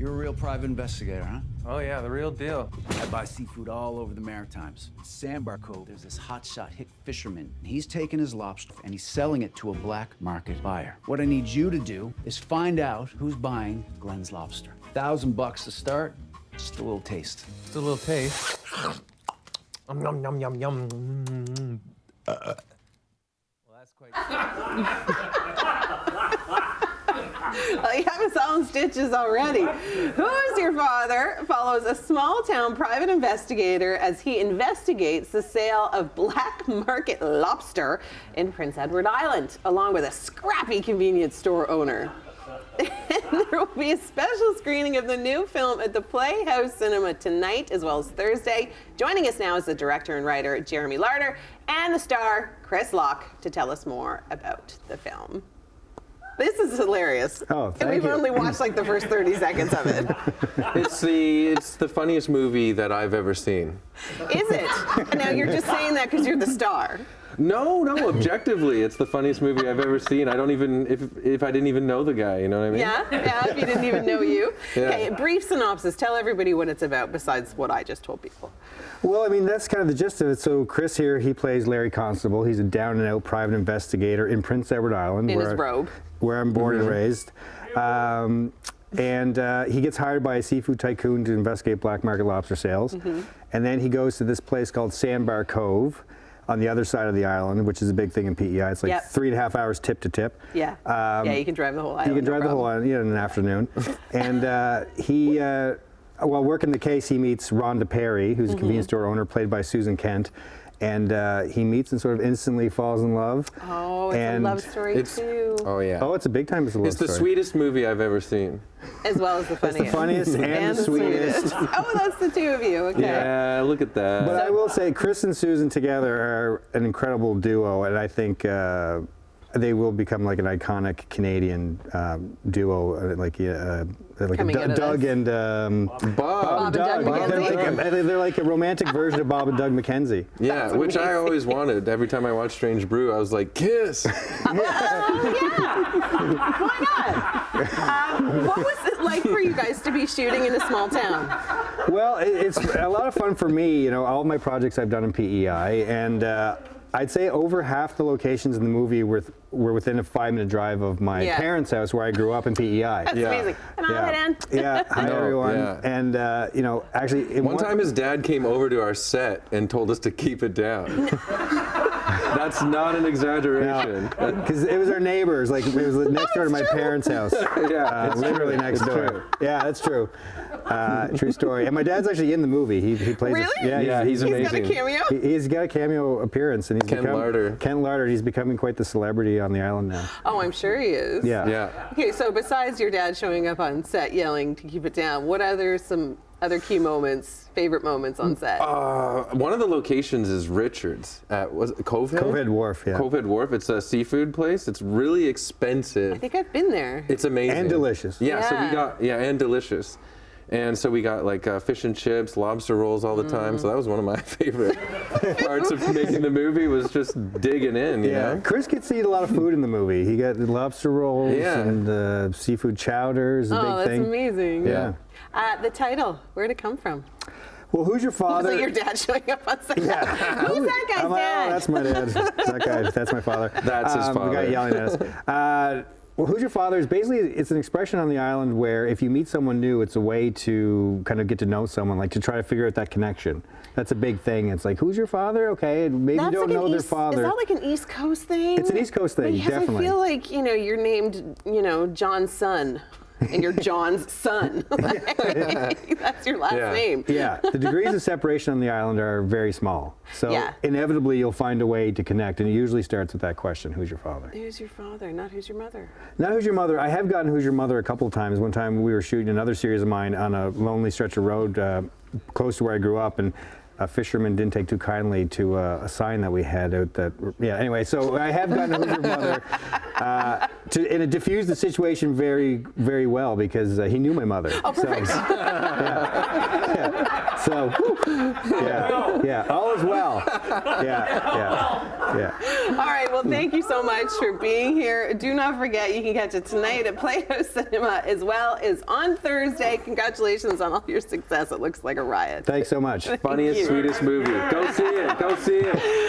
You're a real private investigator, huh? Oh yeah, the real deal. I buy seafood all over the Maritimes. In Sandbar Cove, there's this hotshot hick fisherman. And he's taking his lobster and he's selling it to a black market buyer. What I need you to do is find out who's buying Glenn's lobster. $1,000 to start, just a little taste. Just a little taste. Yum, yum, yum, yum. Well, that's quite... You have us all in stitches already. Who's Your Father follows a small-town private investigator as he investigates the sale of black market lobster in Prince Edward Island, along with a scrappy convenience store owner. And there will be a special screening of the new film at the Playhouse Cinema tonight, as well as Thursday. Joining us now is the director and writer, Jeremy Larter, and the star, Chris Locke, to tell us more about the film. This is hilarious. Oh, thank and we've you. only watched like the first 30 seconds of it. It's the funniest movie that I've ever seen. Is it? Now you're just saying that because you're the star. No, objectively, it's the funniest movie I've ever seen. I don't even, if I didn't even know the guy, you know what I mean? Yeah, if you didn't even know you. Yeah. Okay, brief synopsis. Tell everybody what it's about besides what I just told people. Well, I mean, that's kind of the gist of it. So Chris here, he plays Larry Constable. He's a down-and-out private investigator in Prince Edward Island. In his robe. Where I'm born and raised. He gets hired by a seafood tycoon to investigate black market lobster sales. And then he goes to this place called Sandbar Cove on the other side of the island, which is a big thing in PEI. It's like 3.5 hours tip to tip. Yeah. Yeah, you can drive the whole island. You can drive the whole island in an afternoon. And while working the case, he meets Rhonda Perry, who's a convenience store owner, played by Susan Kent. And he meets and sort of instantly falls in love. Oh, it's a love story too. Oh yeah. Oh, it's a big time. It's a love story. It's the sweetest movie I've ever seen. As well as the funniest. It's the funniest and the sweetest. Oh, that's the two of you. Okay. Yeah, look at that. But I will say, Chris and Susan together are an incredible duo, and I think they will become like an iconic Canadian duo, like Doug and Bob and Doug McKenzie. They're like a romantic version of Bob and Doug McKenzie. Yeah, which I always wanted. Every time I watched Strange Brew, I was like, kiss. Why not? What was it like for you guys to be shooting in a small town? Well, it's a lot of fun for me. You know, all my projects I've done in PEI, and I'd say over half the locations in the movie were within a 5-minute drive of my parents' house where I grew up in PEI. That's amazing. Yeah, hi everyone. Yeah. And you know, actually, one time his dad came over to our set and told us to keep it down. That's not an exaggeration. Because it was our neighbors. Like it was next door to my parents' house. Yeah, literally next door. True. Yeah, that's true. True story. And my dad's actually in the movie. He plays. Really? He's amazing. He's got a cameo? He's got a cameo appearance, and he's Ken Larter. Ken Larter. He's becoming quite the celebrity on the island now. Oh, I'm sure he is. Yeah. Okay, so besides your dad showing up on set yelling to keep it down, what some other key moments, favorite moments on set? One of the locations is Richard's at Covehead? Covehead Wharf, yeah. Covehead Wharf. It's a seafood place. It's really expensive. I think I've been there. It's amazing. And delicious. Yeah, so we got, and delicious. And so we got like fish and chips, lobster rolls all the time. So that was one of my favorite parts of making the movie, was just digging in, you know? Chris gets to eat a lot of food in the movie. He got the lobster rolls and seafood chowder is a big thing. Oh, that's amazing. Yeah. The title, where'd it come from? Well, Who's Your Father? Was it your dad showing up on set? Yeah. Who's that guy's dad? Oh, that's my dad. That guy, that's my father. That's his father. The guy yelling at us. Well, Who's Your Father is basically, it's an expression on the island where if you meet someone new, it's a way to kind of get to know someone, like to try to figure out that connection. That's a big thing. It's like, who's your father? Okay, maybe you don't know their father. Is that like an East Coast thing? It's an East Coast thing, because definitely. I feel like, you're named, John's son. And you're John's son. That's your last name. Yeah, the degrees of separation on the island are very small. So inevitably you'll find a way to connect, and it usually starts with that question, who's your father? Who's your father, not who's your mother? Not who's your mother. I have gotten who's your mother a couple of times. One time we were shooting another series of mine on a lonely stretch of road close to where I grew up, and a fisherman didn't take too kindly to a sign that we had out that, anyway, so I have gotten who's your mother, and it diffused the situation very, very well because he knew my mother. Oh, perfect. So, all is well. Yeah. All right, well, Well, thank you so much for being here. Do not forget, you can catch it tonight at Playhouse Cinema as well as on Thursday. Congratulations on all your success. It looks like a riot. Thanks so much. Funniest, sweetest movie. Go see it. Go see it.